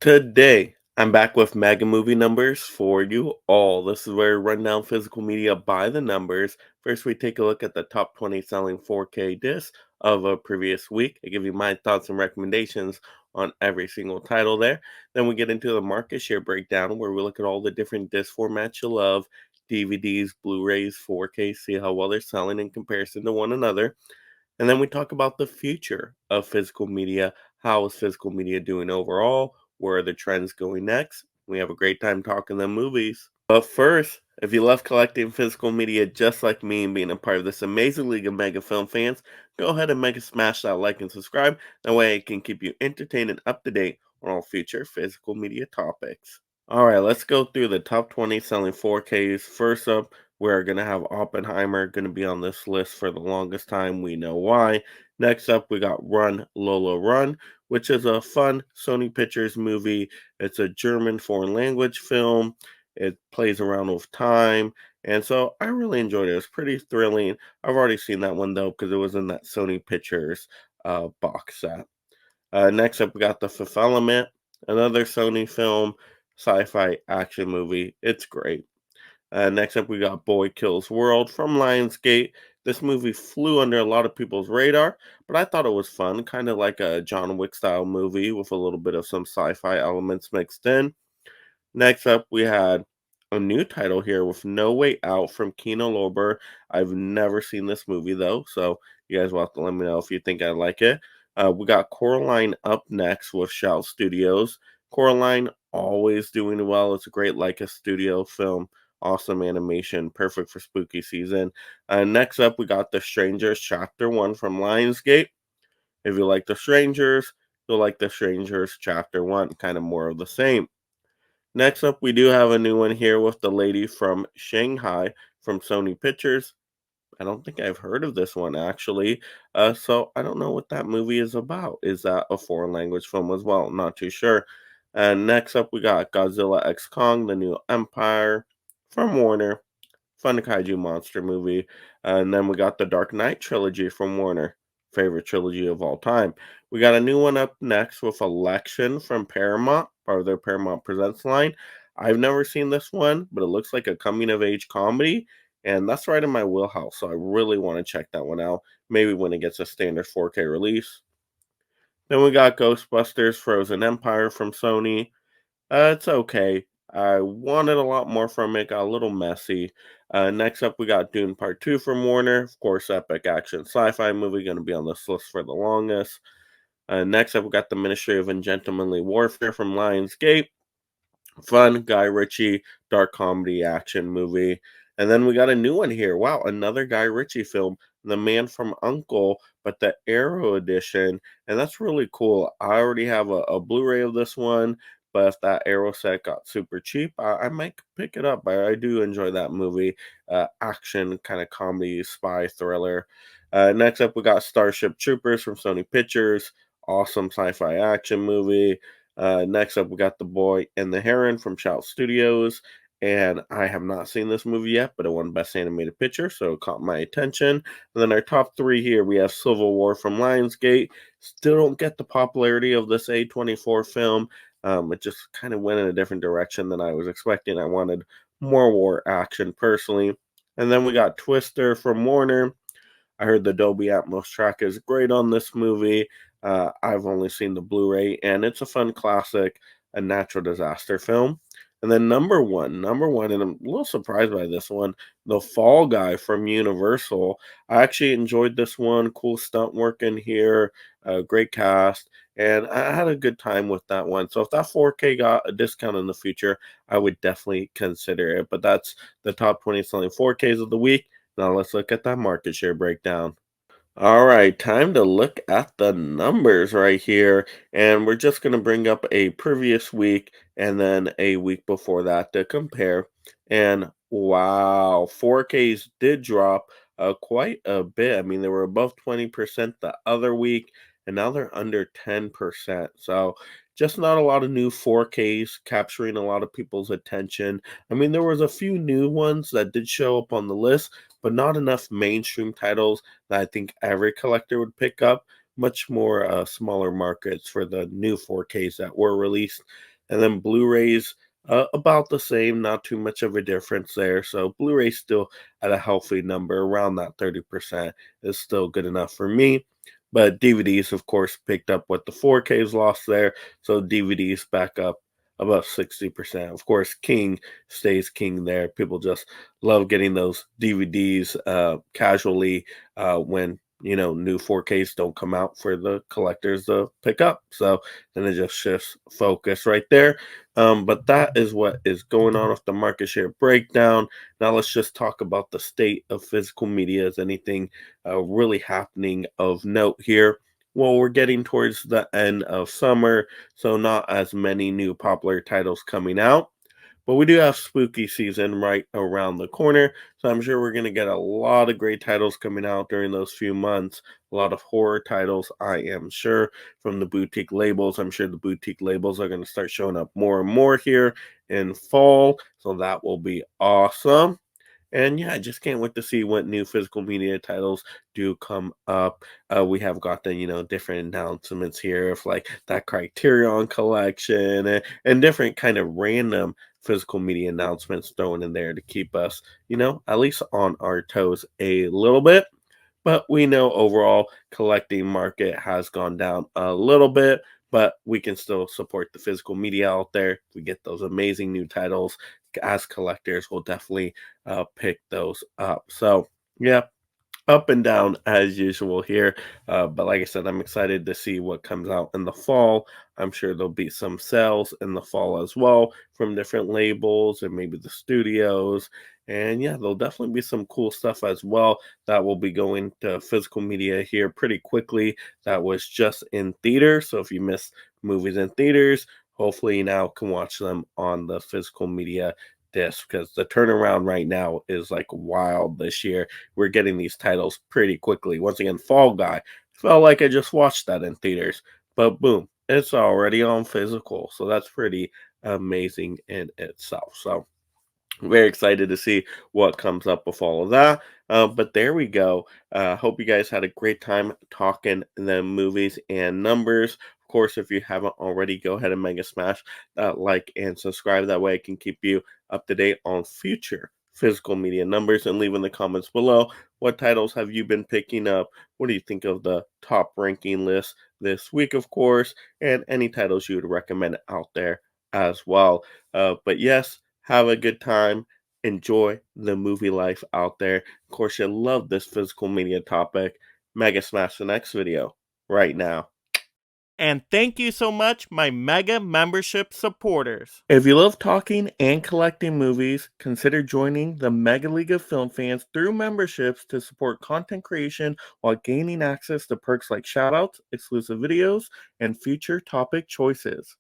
Today, I'm back with mega movie numbers for you all. This is where we run down physical media by the numbers. First, we take a look at the top 20 selling 4K discs of a previous week. I give you my thoughts and recommendations on every single title there. Then we get into the market share breakdown where we look at all the different disc formats you love: DVDs, Blu-rays, 4K, see how well they're selling in comparison to one another. And then we talk about the future of physical media. How is physical media doing overall? Where are the trends going next? We have a great time talking the movies. But first, if you love collecting physical media just like me and being a part of this amazing league of mega film fans, go ahead and make a smash that like and subscribe. That way I can keep you entertained and up to date on all future physical media topics. All right, let's go through the top 20 selling 4Ks. First up, we're going to have Oppenheimer going to be on this list for the longest time. We know why. Next up, we got Run Lola Run, which is a fun Sony Pictures movie. It's a German foreign language film. It plays around with time. And so I really enjoyed it. It's pretty thrilling. I've already seen that one though, because it was in that Sony Pictures box set. Next up, we got The Fifth Element, another Sony film, sci-fi action movie. It's great. Next up, we got Boy Kills World from Lionsgate. This movie flew under a lot of people's radar, but I thought it was fun, kind of like a John Wick style movie with a little bit of some sci-fi elements mixed in. Next up, we had a new title here with No Way Out from Kino Lorber. I've never seen this movie though, so you guys will have to let me know if you think I like it. We got Coraline up next with Shout Studios. Coraline always doing well. It's a great Leica studio film. Awesome animation, perfect for spooky season. Next up, we got The Strangers Chapter 1 from Lionsgate. If you like The Strangers, you'll like The Strangers Chapter 1, kind of more of the same. Next up, we do have a new one here with The Lady from Shanghai from Sony Pictures. I don't think I've heard of this one actually. So I don't know what that movie is about. Is that a foreign language film as well? Not too sure. And next up, we got Godzilla X Kong, The New Empire from Warner. Fun kaiju monster movie. And then we got the Dark Knight trilogy from Warner. Favorite trilogy of all time. We got a new one up next with Election from Paramount, part of their Paramount Presents line. I've never seen this one, but it looks like a coming of age comedy, and that's right in my wheelhouse. So I really want to check that one out. Maybe when it gets a standard 4K release. Then we got Ghostbusters Frozen Empire from Sony. It's okay. I wanted a lot more from it, got a little messy. Next up, we got Dune Part 2 from Warner. Of course, epic action sci fi movie, going to be on this list for the longest. Next up, we got The Ministry of Ungentlemanly Warfare from Lionsgate. Fun Guy Ritchie dark comedy action movie. And then we got a new one here. Wow, another Guy Ritchie film, The Man from Uncle, but the Arrow edition. And that's really cool. I already have a Blu-ray of this one, but if that Arrow set got super cheap, I might pick it up. I do enjoy that movie. Action, kind of comedy, spy thriller. Next up, we got Starship Troopers from Sony Pictures. Awesome sci-fi action movie. Next up, we got The Boy and the Heron from Shout Studios. And I have not seen this movie yet, but it won Best Animated Picture, so it caught my attention. And then our top three here, we have Civil War from Lionsgate. Still don't get the popularity of this A24 film. It just kind of went in a different direction than I was expecting. I wanted more war action personally. And then we got Twister from Warner. I heard the Dolby Atmos track is great on this movie. I've only seen the Blu-ray, and it's a fun classic, a natural disaster film. And then number one, and I'm a little surprised by this one, The Fall Guy from Universal. I actually enjoyed this one. Cool stunt work in here, great cast, and I had a good time with that one. So if that 4K got a discount in the future, I would definitely consider it. But that's the top 20 selling 4Ks of the week. Now let's look at that market share breakdown. All right, time to look at the numbers right here. And we're just going to bring up a previous week and then a week before that to compare. And wow, 4Ks did drop quite a bit. I mean, they were above 20% the other week, and now they're under 10%. So just not a lot of new 4Ks capturing a lot of people's attention. I mean, there was a few new ones that did show up on the list, but not enough mainstream titles that I think every collector would pick up. Much more smaller markets for the new 4Ks that were released. And then Blu-rays, about the same, not too much of a difference there. So Blu-ray's still at a healthy number, around that 30% is still good enough for me. But DVDs, of course, picked up what the 4Ks lost there. So DVDs back up about 60%. Of course, King stays King there. People just love getting those DVDs casually when new 4Ks don't come out for the collectors to pick up. So then it just shifts focus right there. But that is what is going on with the market share breakdown. Now let's just talk about the state of physical media. Is anything really happening of note here? Well, we're getting towards the end of summer, so not as many new popular titles coming out. But we do have spooky season right around the corner, so I'm sure we're going to get a lot of great titles coming out during those few months. A lot of horror titles, I am sure, from the boutique labels. I'm sure the boutique labels are going to start showing up more and more here in fall, so that will be awesome. And yeah, I just can't wait to see what new physical media titles do come up. We have got the different announcements here of like that Criterion collection and different kind of random physical media announcements thrown in there to keep us, at least on our toes a little bit. But we know overall collecting market has gone down a little bit, but we can still support the physical media out there. We get those amazing new titles as collectors. We'll definitely pick those up. So yeah, up and down as usual here. But like I said, I'm excited to see what comes out in the fall. I'm sure there'll be some sales in the fall as well from different labels and maybe the studios. And yeah, there'll definitely be some cool stuff as well that will be going to physical media here pretty quickly. That was just in theater. So if you missed movies in theaters, hopefully you now can watch them on the physical media disc because the turnaround right now is like wild this year. We're getting these titles pretty quickly. Once again, Fall Guy felt like I just watched that in theaters, but boom, it's already on physical. So that's pretty amazing in itself. So very excited to see what comes up with all of that. But there we go. Hope you guys had a great time talking the movies and numbers. Of course, if you haven't already, go ahead and mega smash that like and subscribe. That way I can keep you up to date on future physical media numbers and leave in the comments below what titles have you been picking up. What do you think of the top ranking list this week, of course, and any titles you would recommend out there as well. But yes, have a good time. Enjoy the movie life out there. Of course, you love this physical media topic. Mega smash the next video right now. And thank you so much, my Mega membership supporters. If you love talking and collecting movies, consider joining the Mega League of Film Fans through memberships to support content creation while gaining access to perks like shoutouts, exclusive videos, and future topic choices.